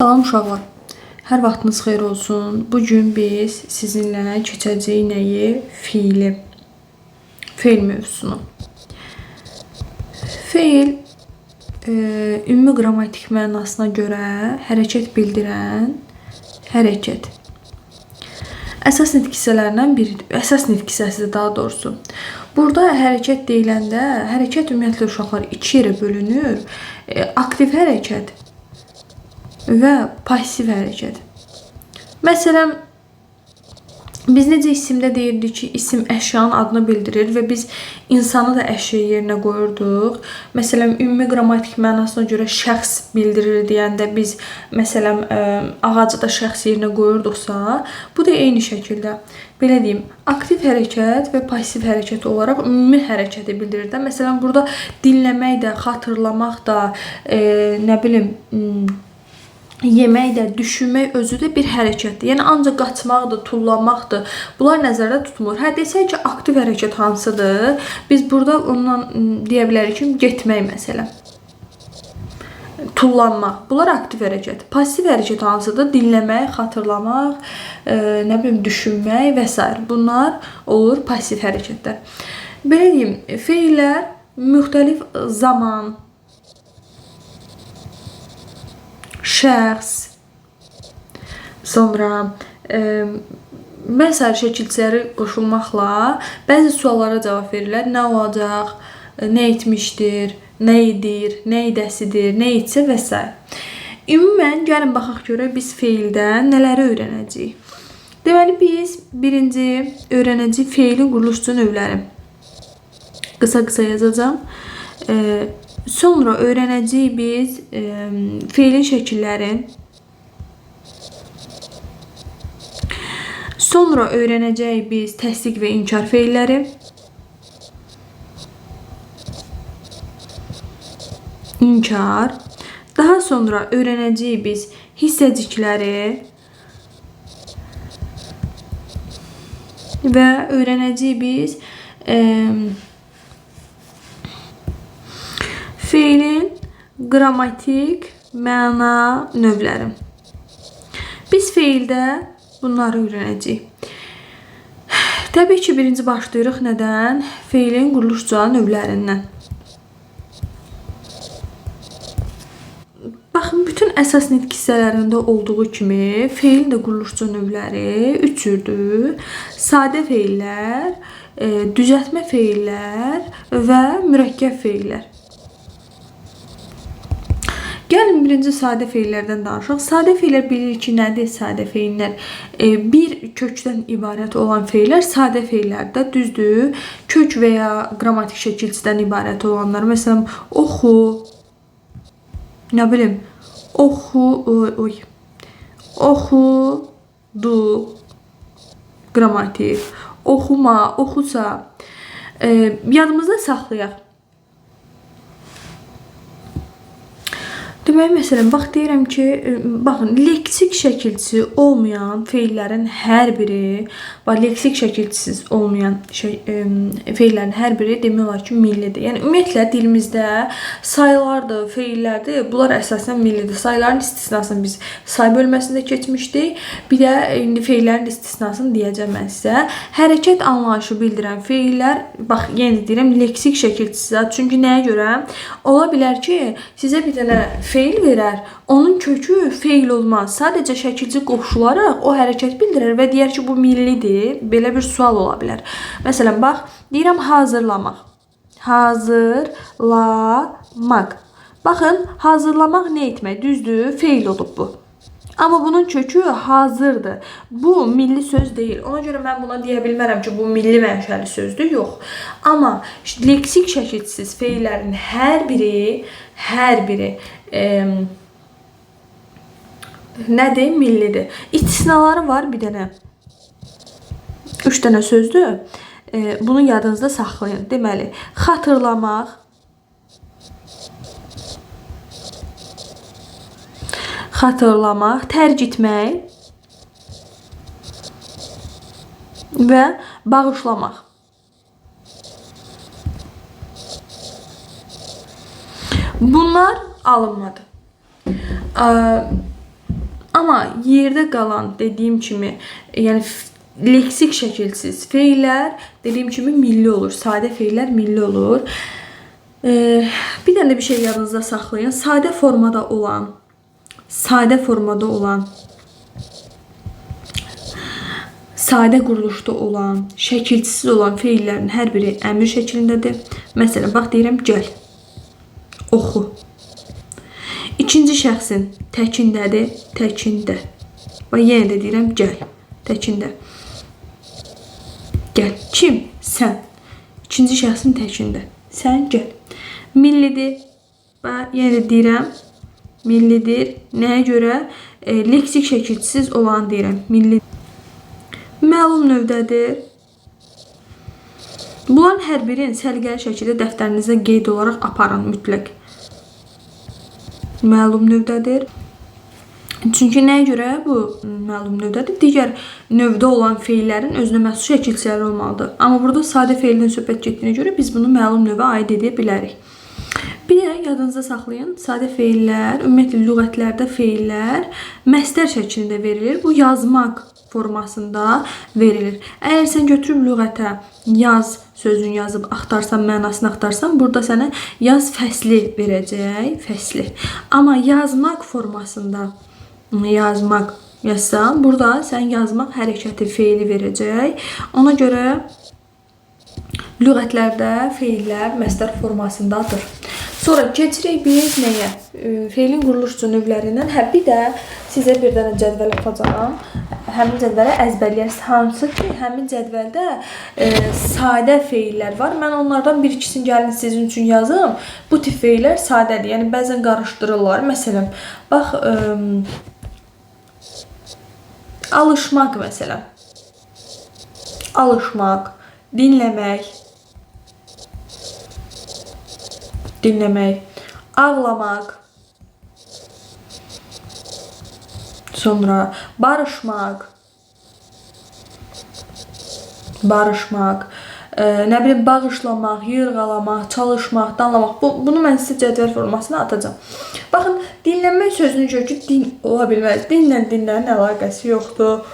Salam uşaqlar. Hər vaxtınız xeyir olsun. Bugün biz sizinlə keçəcəyik nəyi? Feil mövzusunu. Feil ümumi qrammatik mənasına görə hərəkət bildirən hərəkət. Əsas nitq hissələrindən biridir. Əsas nitq hissəsidir daha doğrusu. Burada hərəkət deyiləndə, hərəkət ümumiyyətlə uşaqlar iki yerə bölünür. Aktiv hərəkət və pasiv hərəkət. Məsələn, biz necə isimdə deyirdik ki, isim əşyanın adını bildirir və biz insanı da əşya yerinə qoyurduq. Məsələn, ümumi qrammatik mənasına görə şəxs bildirir deyəndə biz, məsələn, ağacı da şəxs yerinə qoyurduqsa, bu da eyni şəkildə. Belə deyim, aktiv hərəkət və pasiv hərəkət olaraq ümumi hərəkəti bildirir də. Məsələn, burada dinləmək də, xatırlamaq da, nə bilim, yemək də, düşünmək özü də bir hərəkətdir. Yəni, ancaq qaçmaqdır, tullanmaqdır. Bunlar nəzərdə tutulur. Hə, desək ki, aktiv hərəkət hansıdır? Biz burada ondan deyə bilərik ki, getmək məsələn. Tullanmaq. Bunlar aktiv hərəkət. Pasiv hərəkət hansıdır? Dinləmək, xatırlamaq, nə bilim, düşünmək və s. Bunlar olur pasiv hərəkətlər. Belə deyim, feillər müxtəlif zaman, şəxs, sonra məsəl şəkilçiləri qoşulmaqla bəzi suallara cavab verirlər. Nə olacaq, nə etmişdir, nə edir, nə edəsidir, nə etsə və s. Ümumən, gəlin baxaq görək biz feildən nələri öyrənəcəyik. Deməli, biz birinci öyrənəcəyik feilin quruluşçu növləri. Qısa-qısa yazacağım. Sonra öyrənəcəyik biz feilin şəkillərin. Sonra öyrənəcəyik biz təsdiq və inkar feilləri. İnkar. Daha sonra öyrənəcəyik biz hissəcikləri. Və öyrənəcəyik biz feilin qrammatik məna növləri. Biz feildə bunları öyrənəcəyik. Təbii ki, birinci başlayırıq nədən? Feilin quruluşcu növlərindən. Baxın, bütün əsas nitq hissələrində olduğu kimi feilin də quruluşcu növləri üç cürdür. Sadə feillər, düzəltmə feillər və mürəkkəb feillər. Gəlin birinci sadə feillərdən danışaq. Sadə feillər bilirik ki, nədir sadə feillər? Bir kökdən ibarət olan feillər sadə feillərdə düzdür. Kök və ya qrammatik şəkilçidən ibarət olanlar. Məsələn, oxu, nə bilim, oxudu, qrammatik, oxuma, oxusa. Yadımızda saxlayaq. Demək, məsələn, bax, deyirəm ki, baxın, leksik şəkilçisi olmayan feillərin hər biri, leksik şəkilçisiz olmayan feillərin hər biri demək olar ki, millidir. Yəni, ümumiyyətlə, dilimizdə saylardır, feillərdir, bunlar əsasən millidir. Sayların istisnasını biz say bölməsində keçmişdik. Bir də indi feillərin istisnasını deyəcəm mən sizə. Hərəkət anlayışı bildirən feillər, bax, yenə deyirəm, leksik şəkilçisiz. Çünki nəyə görə? Ola bilər ki, sizə bir dənə feil verər, onun kökü feil olmaz. Sadəcə şəkilci qoşularaq o hərəkət bildirir və deyər ki, bu millidir. Belə bir sual ola bilər. Məsələn, bax, deyirəm hazırlamaq. Hazırlamaq. Baxın, hazırlamaq nə etmək? Düzdür, feil olub bu. Amma bunun kökü hazırdır. Bu milli söz deyil. Ona görə mən buna deyə bilmərəm ki, bu milli mənşəli sözdür. Yox. Amma leksik şəkilçisiz feillərin hər biri nədir? Millidir. İstisnaları var bir dənə. 3 dənə sözdür. Bunu yadınızda saxlayın. Deməli, xatırlamaq, tərcitmək və bağışlamaq. Bunlar alınmadı. Amma yerdə qalan dediyim kimi, yəni leksik şəkilsiz feillər dediyim kimi milli olur. Sadə feillər milli olur. Bir dənə də bir şey yadınızda saxlayın. Sadə formada olan sadə quruluşda olan, şəkilsiz olan feillərin hər biri əmr şəklindədir. Məsələn, bax deyirəm gəl, oxu. İkinci şəxsin təkindədir, təkində. Bax yenə də deyirəm gəl, təkində. Gəl. Kim? Sən. İkinci şəxsin təkində. Sən gəl. Millidir. Bax yenə də deyirəm millidir. Nəyə görə? Leksik şəkilsiz olan deyirəm. Millidir. Məlum növdədir. Bunların hər birini səliqəli şəkildə dəftərinizə qeyd olaraq aparın mütləq. Məlum növdədir. Çünki nəyə görə bu məlum növdədir? Digər növdə olan feillərin özünə məxsus şəkilçiləri olmalıdır. Amma burada sadə feildən söhbət getdiyinə görə biz bunu məlum növə aid edə bilərik. Bir də yadınızda saxlayın, sadə feillər, ümumiyyətlə lüğətlərdə feillər məstər şəklində verilir. Bu yazmaq formasında verilir. Əgər sən götürüb lüğətə yaz sözünü yazıb axtarsan, mənasını axtarsan, burada sənə yaz fəsli verəcək, fəsli. Amma yazmaq formasında yazmaq yazsan, burada sən yazmaq hərəkəti feili verəcək. Ona görə lüğətlərdə feillər məstər formasındadır. Sonra keçirik biz nəyə? Feilin quruluşçu növlərindən. Bir də sizə bir dənə cədvəl atacağam. Həmin cədvələ əzbərləyərsiniz. Hansı ki, həmin cədvəldə sadə feillər var. Mən onlardan bir-ikisini gəlin sizin üçün yazım. Bu tip feillər sadədir. Yəni bəzən qarışdırırlar. Məsələn, bax alışmaq məsələn. Alışmaq, dinləmək, ağlamaq, sonra barışmaq, nə bilim bağışlamaq, yırğalamaq, çalışmaq, danlamaq. Bunu mən sizə cədvəl formasına atacağım. Baxın, dinləmək sözünün kökü din ola bilməz. Dinlərin əlaqəsi yoxdur.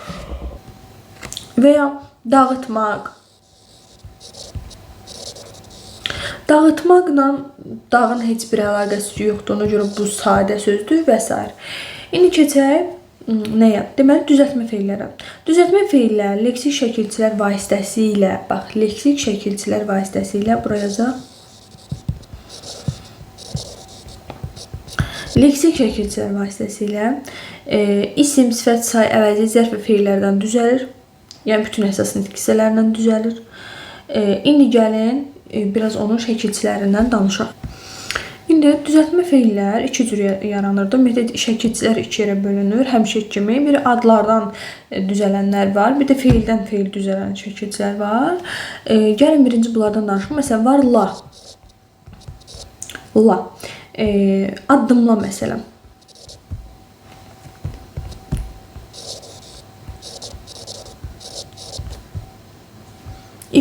Və ya dağıtmaq. Dağıtmaqla dağın heç bir əlaqəsi yoxdur. Ona görə bu sadə sözdür və s. İndi keçək nəyə? Deməli, düzəltmə feillərə. Düzəltmə feillər leksik şəkilçilər vasitəsilə, bax, leksik şəkilçilər vasitəsilə buraya yazaq. Leksik şəkilçilər vasitəsilə isim, sifət, say, əvəzi, zərf və feillərdən düzəlir. Yəni, bütün əsas nitq hissələrindən düzəlir. İndi gəlin, biraz onun şəkilçilərindən danışaq. İndi düzəltmə feillər iki cür yaranırdı. Ümumiyyətlə, şəkilçilər iki yerə bölünür. Həmişə kimi bir adlardan düzələnlər var. Bir də feildən feil düzələn şəkilçilər var. Gəlin birinci bunlardan danışaq. Məsələn, var la. La. Addımla məsələn.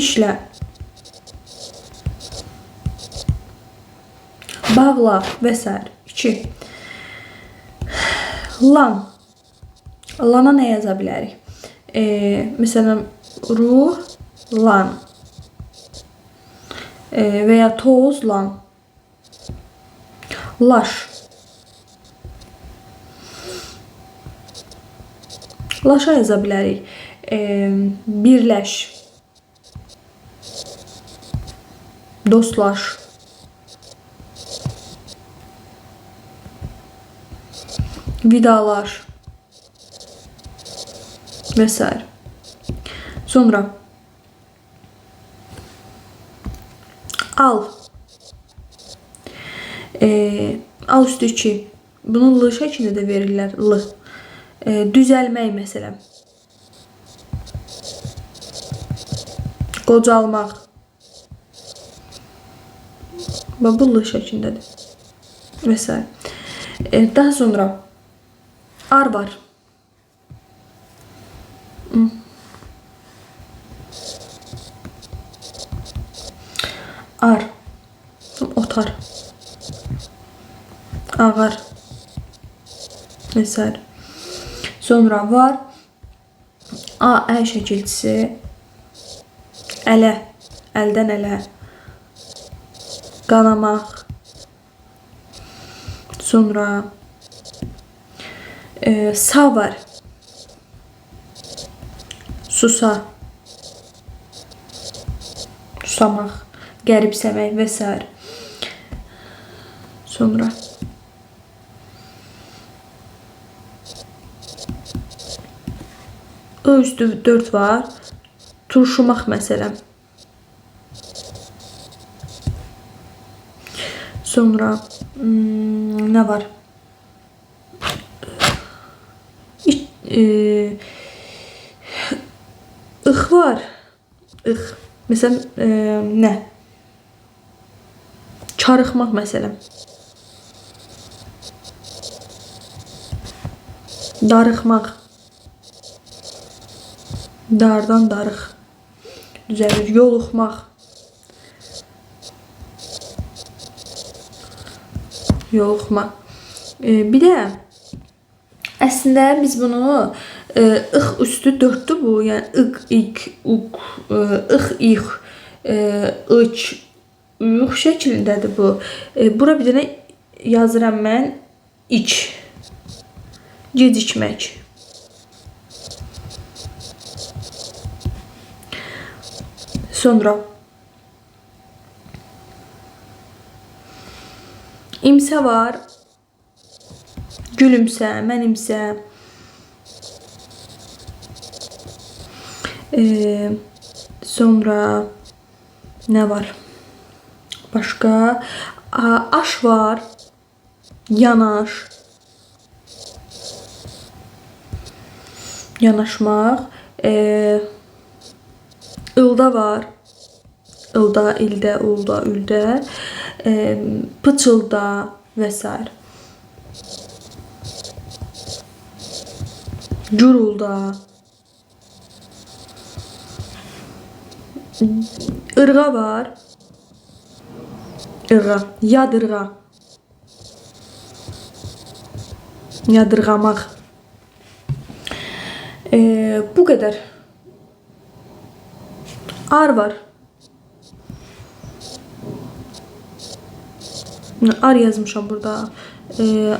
İşlə. Bağla və s. 2. Lan. Lana nə yaza bilərik? Məsələn, ruh, lan. Və ya toz, lan. Laş. Laşa yaza bilərik. Birləş. Dostlaş. Vidalaş. Və s. Sonra al. Al üstü 2. Bunu l şəklində də verirlər. L. Düzəlmək məsələn. Qocalmaq. Bu l şəklindədir. Və s. Daha sonra ar var. Ar. Otar. Ağar. Vesaire. Sonra var A şəkilçisi. Ələ, əldən ələ. Qanamaq. Sonra sa var. Susa. Susamaq, qəribsəmək və s. Sonra I üstü 4 var. Turşumaq məsələn. Sonra nə var? Ix var. Ix. Məsələn, nə? Çarıxmaq məsələn. Darıxmaq. Dardan darıq. Düzəlir. Yoluxmaq. Yoluxmaq. Bir də əslində biz bunu ix üstü 4'dür bu. Yəni ıq, ik, uk, ix, ix, iç, uyux şəklindədir bu. Bura bir dənə yazıram mən iç. Gecikmək. Sonra imsə var. Gülümsə, mənimsə. Sonra nə var? Başqa aş var. Yanaş. Yanaşmaq. Ilda var. Ilda, ildə, ulda, üldə. Pıçılda və s. Gurulda. Irğa var. Irğa. Yadırğa. Yadırğamaq. Bu qədər. Ar var. Ar yazmışam burada.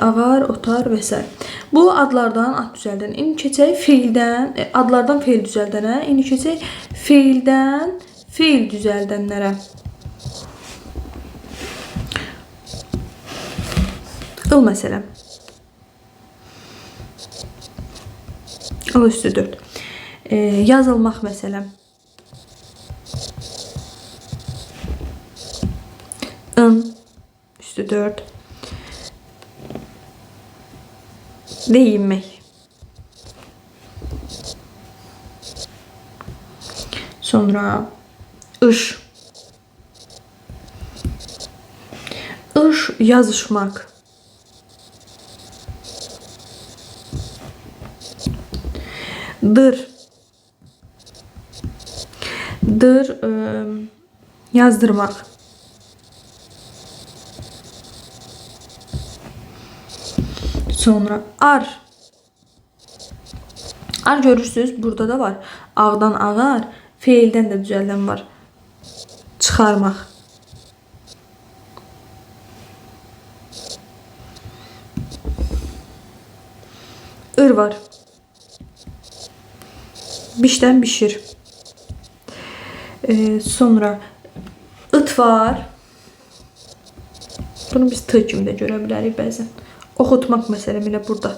Ağar, otar və s. Bu adlardan ad düzəldən. İndi keçək feildən, adlardan feil düzəldənə. İndi keçək feildən feil düzəldənlərə. Il məsələn. Il üstü 4. Yazılmaq məsələn. In üstü 4. Deyinmək. Sonra ış. Iş yazışmaq. Dır. Dır yazdırmaq. Sonra ar. Ar görürsünüz burada da var. Ağdan ağar, feildən də düzəldən var. Çıxarmaq. Ir var. Bişdən bişir. Sonra it var. Bunu biz t kimi də görə bilərik bəzən. Oxutmaq məsələn elə burada.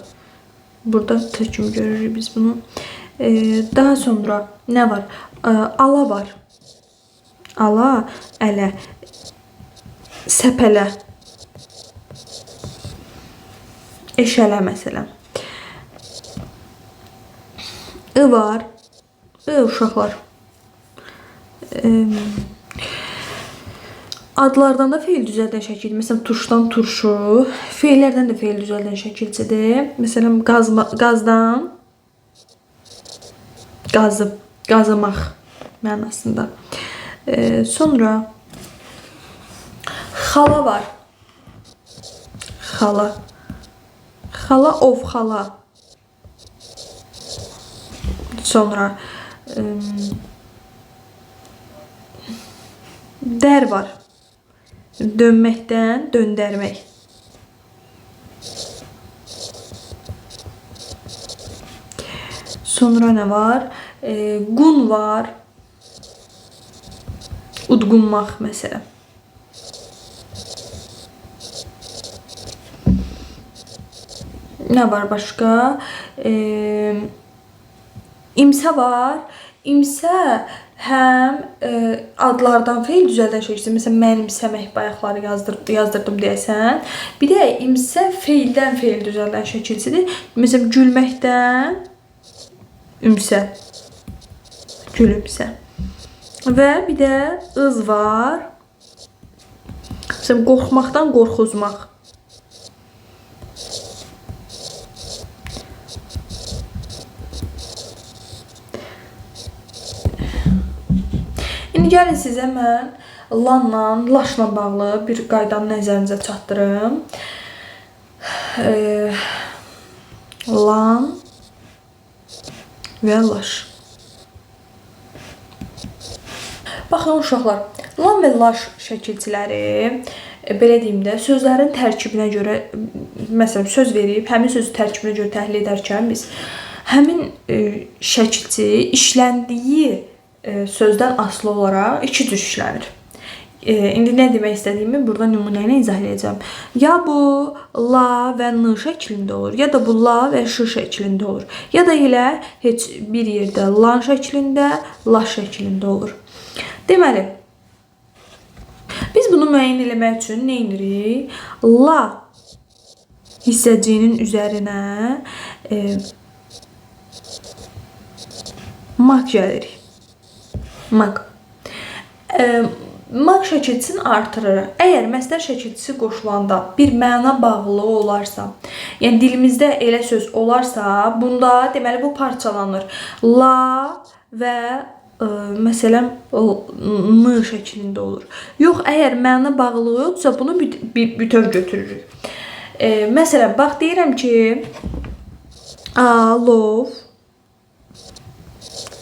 Burada t kimi görürük biz bunu. Daha sonra nə var? Ala var. Ala, ələ. Səpələ. Eşələ məsələn. I var. I uşaqlar. Adlardan da feil düzəldən şəkil. Məsələn, turşdan turşu. Feillərdən də feil düzəldən şəkilçidir. Məsələn, qazdan qazıb, qazımaq mənasında. Sonra xala var. Xala. Xala, ovxala. Sonra dər var. Dönməkdən döndərmək. Sonra nə var? Qun var. Udqunmaq məsələn. Nə var başqa? İmsə var. İmsə həm adlardan feil düzəldən şəkilsi. Məsələn, mənimsəmək bayaqları yazdırdım deyəsən. Bir də imsə feildən feil düzəldən şəkilsidir. Məsələn, gülməkdən ümsə. Gülümsə. Və bir də ız var. Məsələn, qorxmaqdan qorxuzmaq. İndi gəlin sizə mən lanla, laşla bağlı bir qaydanı nəzərinizə çatdırım. Lan və laş. Baxın uşaqlar, lan və laş şəkilçiləri, belə deyim də, sözlərin tərkibinə görə, məsələn, söz verib, həmin sözü tərkibinə görə təhlil edərkən biz həmin şəkilçi işləndiyi sözdən asılı olaraq iki cür işlənir. İndi nə demək istədiyimi burada nümunə ilə izah edəcəm. Ya bu la və n şəklində olur, ya da bu la və ş şəklində olur. Ya da elə heç bir yerdə lan şəklində, la şəklində olur. Deməli, biz bunu müəyyən eləmək üçün nə edirik? La hissəciyinin üzərinə mak gəlirik. Mak. Mak şəkilçisini artırırıq. Əgər məsdər şəkilçisi qoşulanda bir məna bağlılığı olarsa, yəni dilimizdə elə söz olarsa, bunda deməli bu parçalanır. La və məsələn n şəklində olur. Yox, əgər məna bağlılığı yoxsa bunu bütöv götürürük. Məsələn, bax deyirəm ki, alov,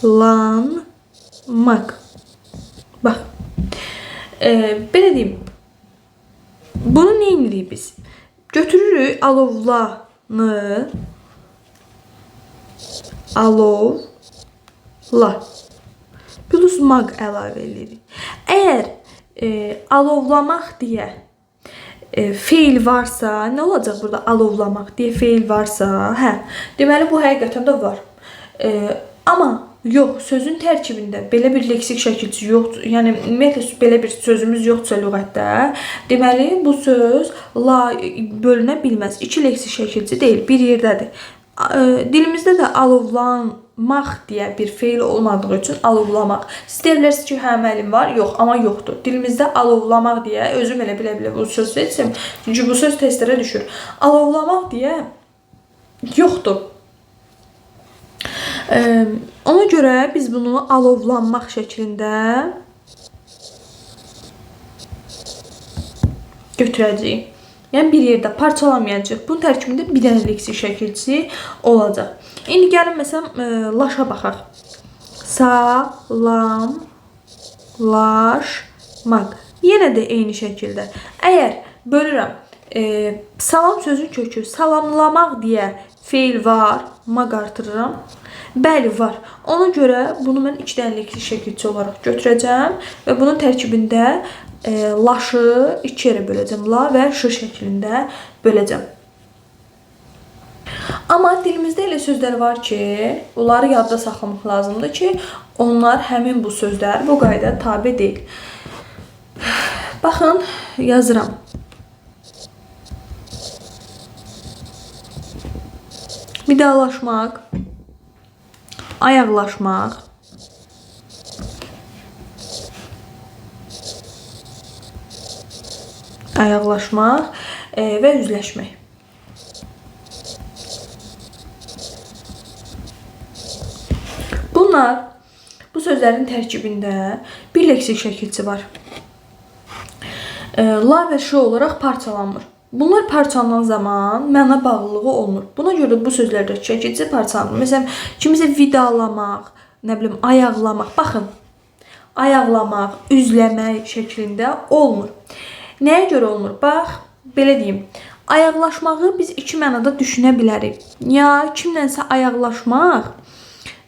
lan, mak. Bax. Belə deyim. Bunu nə edirik biz? Götürürük alovlanı, alovla. Plus maq əlavə edirik. Əgər alovlamaq deyə feil varsa, nə olacaq burada alovlamaq deyə feil varsa, hə, deməli bu həqiqətən də var. Amma yox, sözün tərkibində belə bir leksik şəkilçi yoxdur. Yəni ümumiyyətlə belə bir sözümüz yoxdursa lüğətdə, deməli bu söz la bölünə bilməz. İki leksik şəkilçi deyil, bir yerdədir. Dilimizdə də alovlanmaq deyə bir feil olmadığı üçün alovlamaq. Siz deyirsiniz ki, hə müəllim var, yox, amma yoxdur. Dilimizdə alovlamaq deyə özüm elə bilə bu söz seçsəm, çünki bu söz testlərə düşür. Alovlamaq deyə yoxdur. Ona görə biz bunu alovlanmaq şəklində götürəcəyik. Yəni bir yerdə parçalamayacaq. Bunun tərkibində bir dənə leksik şəkilçisi olacaq. İndi gəlin məsələn laşa baxaq. Salam, laşmaq. Yenə də eyni şəkildə. Əgər bölürəm, salam sözün kökü salamlamaq deyə feil var, maq artırıram. Bəli, var. Ona görə bunu mən iki dənə leksik şəkilçi olaraq götürəcəm və bunun tərkibində laşı iki yerə böləcəm. La və ş şəklində böləcəm. Amma dilimizdə elə sözlər var ki, onları yadda saxlamaq lazımdır ki, onlar həmin bu sözlər bu qaydaya tabe deyil. Baxın, yazıram. Vidalaşmaq, ayaqlaşmaq, və üzləşmək. Bunlar bu sözlərin tərkibində bir leksik şəkilçi var. La və ş olaraq parçalanmır. Bunlar parçalanan zaman məna bağlılığı olmur. Buna görə də bu sözlərdə çəkici parçalanır. Məsələn, kimisə vidalamaq, nə bilim, ayaqlamaq. Baxın, ayaqlamaq, üzləmək şəklində olmur. Nəyə görə olmur? Bax, belə deyim. Ayaqlaşmağı biz iki mənada düşünə bilərik. Ya kimlənsə ayaqlaşmaq,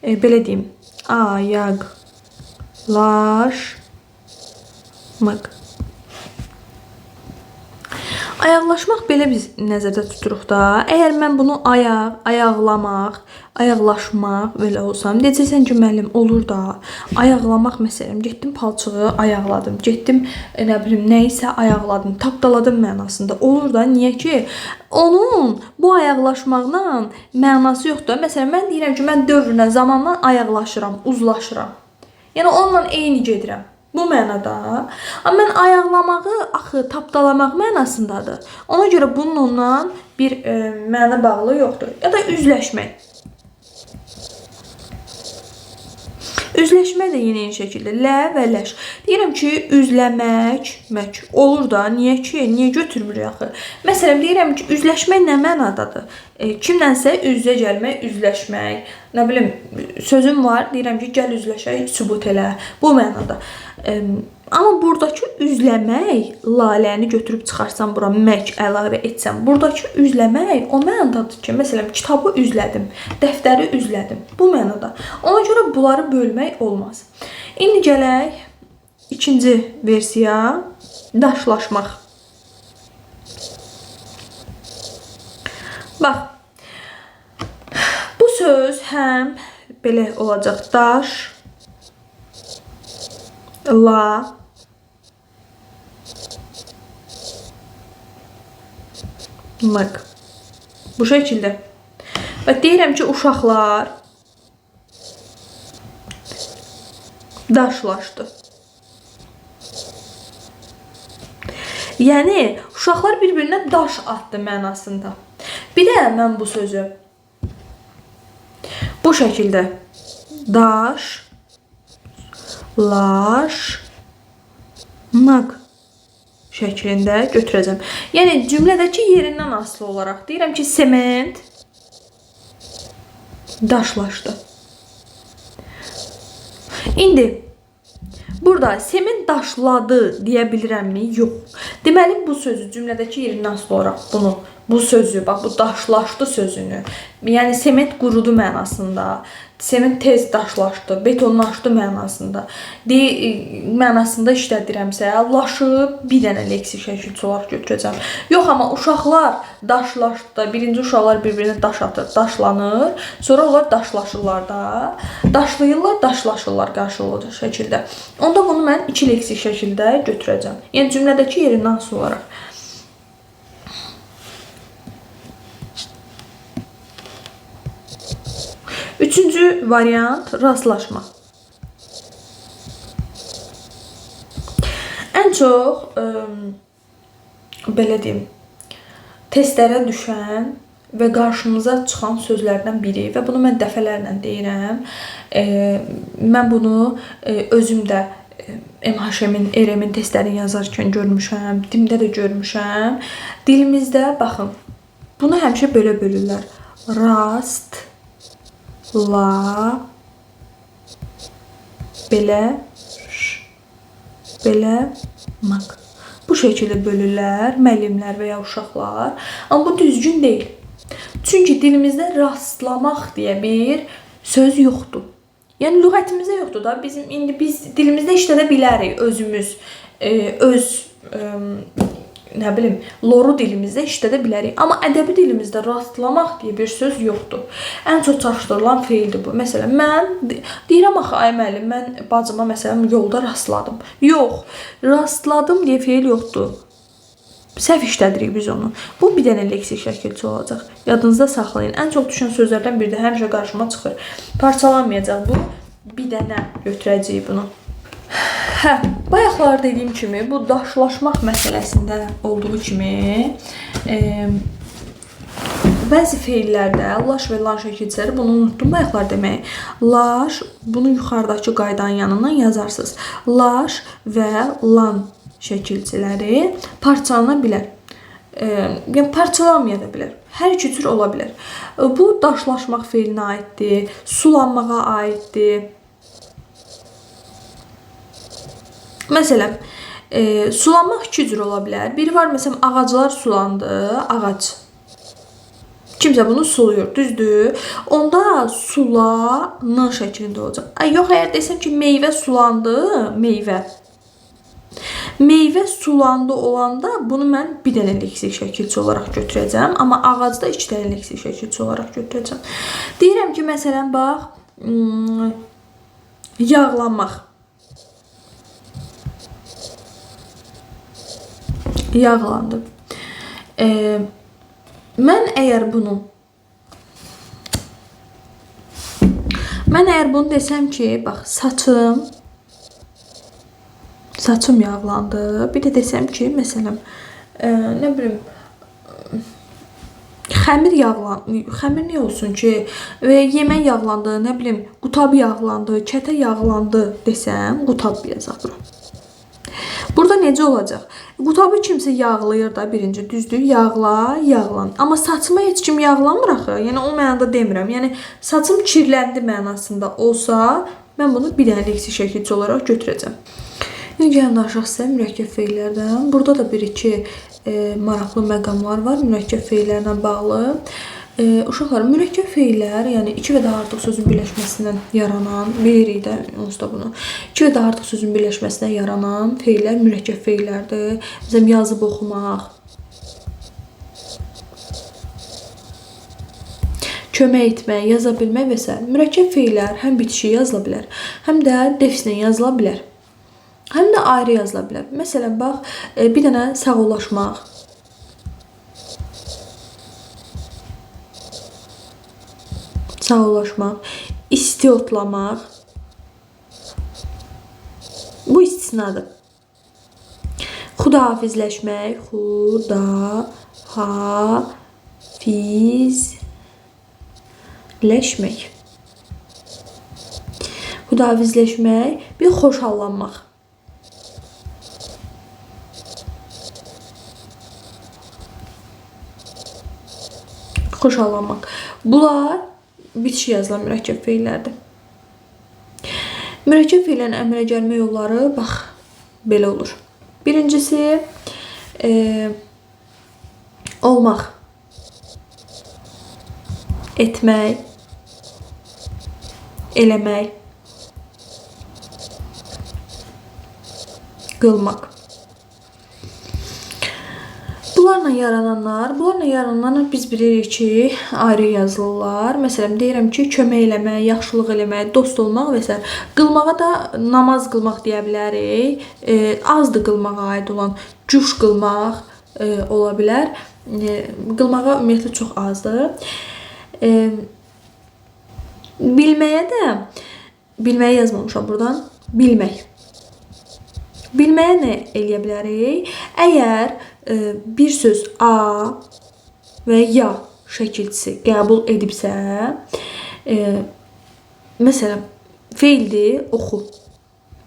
belə deyim, ayaqlaşmaq. Ayaqlaşmaq belə biz nəzərdə tuturuq da. Əgər mən bunu ayaqlamaq, ayaqlaşmaq belə olsam, deyəcəksən ki, müəllim olur da. Ayaqlamaq məsələn, getdim palçığı ayaqladım, getdim nə bilim nəyisə ayaqladım, tapdaladım mənasında. Olur da, niyə ki? Onun bu ayaqlaşmaqla mənası yoxdur. Məsələn, mən deyirəm ki, mən dövrlə, zamanla ayaqlaşıram, uzlaşıram. Yəni onunla eyni gedirəm. Bu mənada. Amma mən ayaqlamağı axı tapdalamaq mənasındadır. Ona görə bunun ondan bir məna bağlı yoxdur. Ya da üzləşmək. Üzləşmək də yenə eyni şəkildə lə və ləş. Deyirəm ki, üzləmək, mək olur da. Niyə ki? Niyə götürmürük axı? Məsələn, deyirəm ki, üzləşmək nə mənadadır? Kimlənsə üz-üzə gəlmək, üzləşmək. Nə bilim, sözüm var, deyirəm ki, gəl üzləşək, sübut elə. Bu mənada. Amma buradakı üzləmək, laləni götürüb çıxarsam bura mək əlavə etsəm, buradakı üzləmək o mənadadır ki, məsələn, kitabı üzlədim, dəftəri üzlədim. Bu mənada. Ona görə bunları bölmək olmaz. İndi gələk ikinci versiya, daşlaşmaq. Bax, bu söz həm belə olacaq, daş, la, maq. Bu şəkildə. Və deyirəm ki, uşaqlar daşlaşdı. Yəni, uşaqlar bir-birinə daş atdı mənasında. Bir də mən bu sözü bu şəkildə daş, laş, maq şəklində götürəcəm. Yəni, cümlədəki yerindən asılı olaraq deyirəm ki, sement daşlaşdı. İndi, burada sement daşladı deyə bilirəmmi? Yox. Deməli, bu sözü cümlədəki yerindən asılı olaraq bu sözü, bax, bu daşlaşdı sözünü, yəni sement qurudu mənasında, sement tez daşlaşdı, betonlaşdı mənasında, mənasında işlədirəmsə, laşı bir dənə leksik şəkilçi olaraq götürəcəm. Yox, amma uşaqlar daşlaşdı, birinci uşaqlar bir-birinə daş atır, daşlanır, sonra onlar daşlaşırlar da, daşlayırlar, daşlaşırlar qarşılıqlı şəkildə. Onda bunu mən iki leksik şəkildə götürəcəm. Yəni cümlədəki yerindən asılı olaraq. Üçüncü variant, rastlaşma. Ən çox, belə deyim, testlərə düşən və qarşımıza çıxan sözlərdən biri və bunu mən dəfələrlə deyirəm. Mən bunu özüm də MHM-in, ERM-in testlərini yazarkən görmüşəm, DİM-də də görmüşəm. Dilimizdə, baxın, bunu həmişə belə bölürlər. Rast, la, belə, belə, maq. Bu şəkildə bölürlər müəllimlər və ya uşaqlar. Amma bu düzgün deyil. Çünki dilimizdə rastlamaq deyə bir söz yoxdur. Yəni lüğətimizdə yoxdur da. Biz dilimizdə işlədə bilərik özümüz, nə bilim, loru dilimizdə işlədə bilərik. Amma ədəbi dilimizdə rastlamaq deyə bir söz yoxdur. Ən çox çaşdırılan feildir bu. Məsələn, mən deyirəm axı, ay müəllim, mən bacıma məsələn yolda rastladım. Yox, rastladım deyə feil yoxdur. Səhv işlədirik biz onu. Bu bir dənə leksik şəkilçi olacaq. Yadınızda saxlayın. Ən çox düşən sözlərdən biri də həmişə qarşıma çıxır. Parçalanmayacaq bu. Bir dənə götürəcəyik bunu. Hə, bayaqlar dediyim kimi, bu daşlaşmaq məsələsində olduğu kimi bəzi feillərdə laş və lan şəkilçiləri, bunu unutdum bayaqlar deməyi. Laş, bunu yuxarıdakı qaydanın yanından yazarsınız. Laş və lan şəkilçiləri parçalana bilər. yəni parçalanmaya da bilər. Hər iki cür ola bilər. Bu daşlaşmaq feilinə aiddir, sulanmağa aiddir. Məsələn, sulanmaq iki cür ola bilər. Biri var, məsələn, ağaclar sulandı, ağac. Kimsə bunu suluyur, düzdür? Onda sulanın şəklində olacaq. Yox, əgər desəm ki, meyvə sulandı, meyvə sulandı olanda bunu mən bir dənə leksik şəkilçi olaraq götürəcəm. Amma ağacda iki dənə leksik şəkilçi olaraq götürəcəm. Deyirəm ki, məsələn, bax, yağlanmaq. Yağlandı. Mən əgər bunu desəm ki, bax, saçım yağlandı. Bir də desəm ki, məsələn, nə bilim, xəmir nə olsun ki, və yemək yağlandı, nə bilim, qutab yağlandı, kətə yağlandı desəm, qutab yazaq bura. Burada necə olacaq? Qutabı kimsə yağlayır da birinci, düzdür? Yağlan. Amma saçıma heç kim yağlamır axı. Yəni o mənada demirəm. Yəni saçım kirləndi mənasında olsa, mən bunu bir dənə leksik şəkilçi olaraq götürəcəm. Gəlin danışaq sizə mürəkkəb feillərdən. Burada da bir-iki maraqlı məqamlar var mürəkkəb feillərlə bağlı. Uşaqlar, mürəkkəb feillər, yəni iki və daha artıq sözün birləşməsindən yaranan, bilirik də onsuz da bunu. İki və daha artıq sözün birləşməsindən yaranan feillər mürəkkəb feillərdir. Məsələn, yazıb oxumaq, kömək etmək, yaza bilmək və s. Mürəkkəb feillər həm bitişik yazıla bilər, həm də defislə yazıla bilər, həm də ayrı yazıla bilər. Məsələn, bax, bir dənə sağollaşmaq, istiotlamaq. Bu istisnadır. Xudahafizləşmək, xudahafizləşmək, bir xoşallanmaq. Bunlar bitişik yazılan mürəkkəb feillərdir. Mürəkkəb feillərin əmələ gəlmə yolları bax belə olur. Birincisi olmaq, etmək, eləmək, qılmaq. Bunlarla yarananlar biz bilirik ki, ayrı yazılırlar. Məsələn, deyirəm ki, kömək eləmək, yaxşılıq eləmək, dost olmaq və s. Qılmağa da namaz qılmaq deyə bilərik. Azdır qılmağa aid olan, cuş qılmaq ola bilər. Qılmağa ümumiyyətlə çox azdır. Bilməyə yazmamışam buradan. Bilməyə nə eləyə bilərik? Əgər bir söz A və ya şəkilçisi qəbul edibsə, məsələn, feildir, oxu,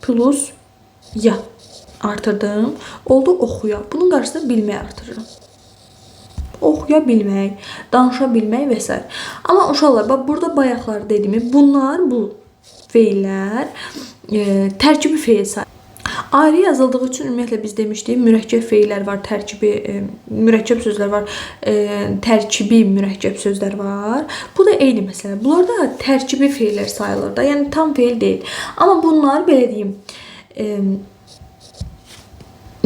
plus ya artırdım, oldu oxuya. Bunun qarşısında bilmək artırırım. Oxuya bilmək, danışa bilmək və s. Amma uşaqlar, bax, burada bayaqlar dediyimi, bu feillər tərkibi feil sayılır. Ayrı yazıldığı üçün ümumiyyətlə biz demişdik, mürəkkəb feillər var, mürəkkəb sözlər var, tərkibi mürəkkəb sözlər var. Bu da eyni məsələ. Bunlar da tərkibi feillər sayılır da, yəni tam feil deyil. Amma bunlar, belə deyim,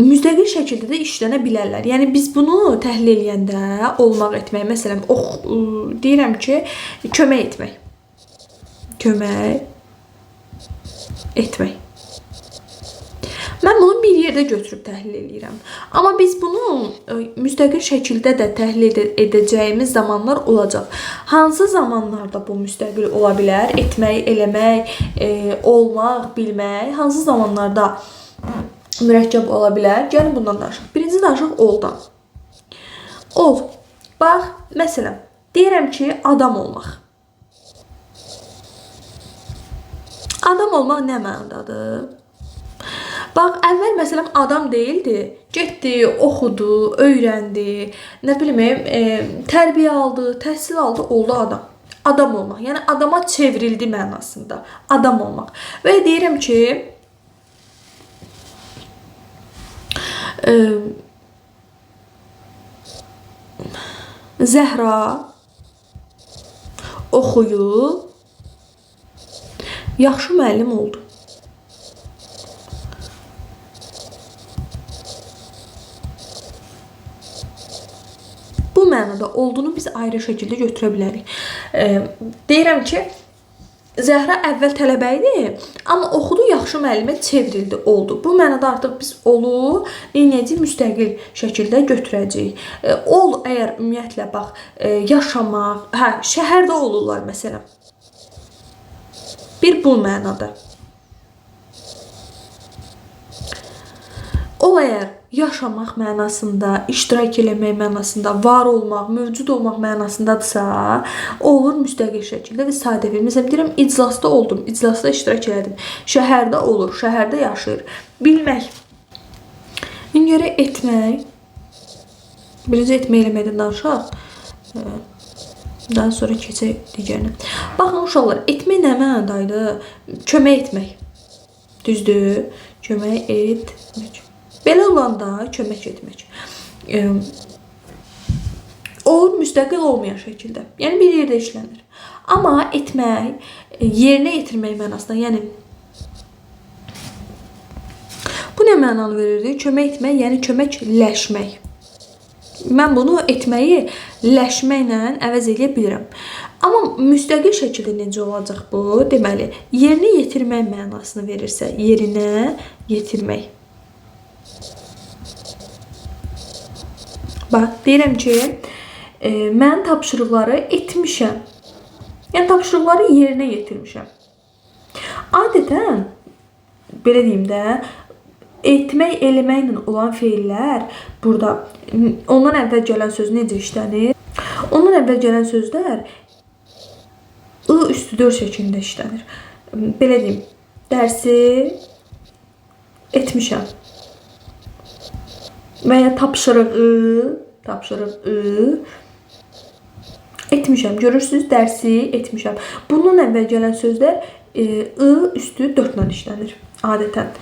müstəqil şəkildə də işlənə bilərlər. Yəni biz bunu təhlil eləyəndə olmaq etmək, məsələn, deyirəm ki, kömək etmək. Mən bunu bir yerdə götürüb təhlil edirəm. Amma biz bunu müstəqil şəkildə də təhlil edəcəyimiz zamanlar olacaq. Hansı zamanlarda bu müstəqil ola bilər? Etmək, eləmək, olmaq, bilmək. Hansı zamanlarda mürəkkəb ola bilər? Gəlin bundan danışaq. Birinci danışaq oldan. Ol. Bax, məsələn, deyirəm ki, adam olmaq. Adam olmaq nə mənadadır? Bax, əvvəl məsələn adam deyildi. Getdi, oxudu, öyrəndi, nə bilim, tərbiyə aldı, təhsil aldı, oldu adam. Adam olmaq. Yəni adama çevrildi mənasında. Adam olmaq. Və deyirəm ki, Zəhra oxuyub yaxşı müəllim oldu. Bu mənada olduğunu biz ayrı şəkildə götürə bilərik. Deyirəm ki, Zəhra əvvəl tələbə idi, amma oxudu, yaxşı müəllimə çevrildi, oldu. Bu mənada artıq biz olu neyəcəyik, müstəqil şəkildə götürəcəyik. Ol əgər ümumiyyətlə bax, yaşamaq, şəhərdə olurlar məsələn. Bir bu mənada. Ol əgər yaşamaq mənasında, iştirak eləmək mənasında, var olmaq, mövcud olmaq mənasındadırsa, olur müstəqil şəkildə və sadəvi. Məsələn, deyirəm, iclasda oldum, iclasda iştirak elədim. Şəhərdə olur, şəhərdə yaşayır. Bilmək. İndi görə etmək. Birinci etmək eləməkdən danışaq. Daha sonra keçək digərinə. Baxın, uşaqlar, etmək nə mənadaydı? Kömək etmək. Düzdür? Kömək etmək. Belə olanda kömək etmək. Olur müstəqil olmayan şəkildə. Yəni bir yerdə işlənir. Amma etmək, yerinə yetirmək mənasında, yəni bu nə mənalı verirdi? Kömək etmək, yəni köməkləşmək. Mən bunu etməyi ləşməklə əvəz edə bilirəm. Amma müstəqil şəkildə necə olacaq bu? Deməli, yerinə yetirmək mənasını verirsə, yerinə yetirmək. Bax, deyirəm ki, mən tapşırıqları etmişəm. Yəni, tapşırıqları yerinə yetirmişəm. Adətən, belə deyim də, etmək, eləməklə olan feillər burada, ondan əvvəl gələn söz necə işlənir? Ondan əvvəl gələn sözlər I+4 şəklində işlənir. Belə deyim, dərsi etmişəm. Və ya tapşırığı etmişəm. Görürsünüz, dərsi etmişəm. Bundan əvvəl gələn sözlər I+4 ilə işlənir adətən.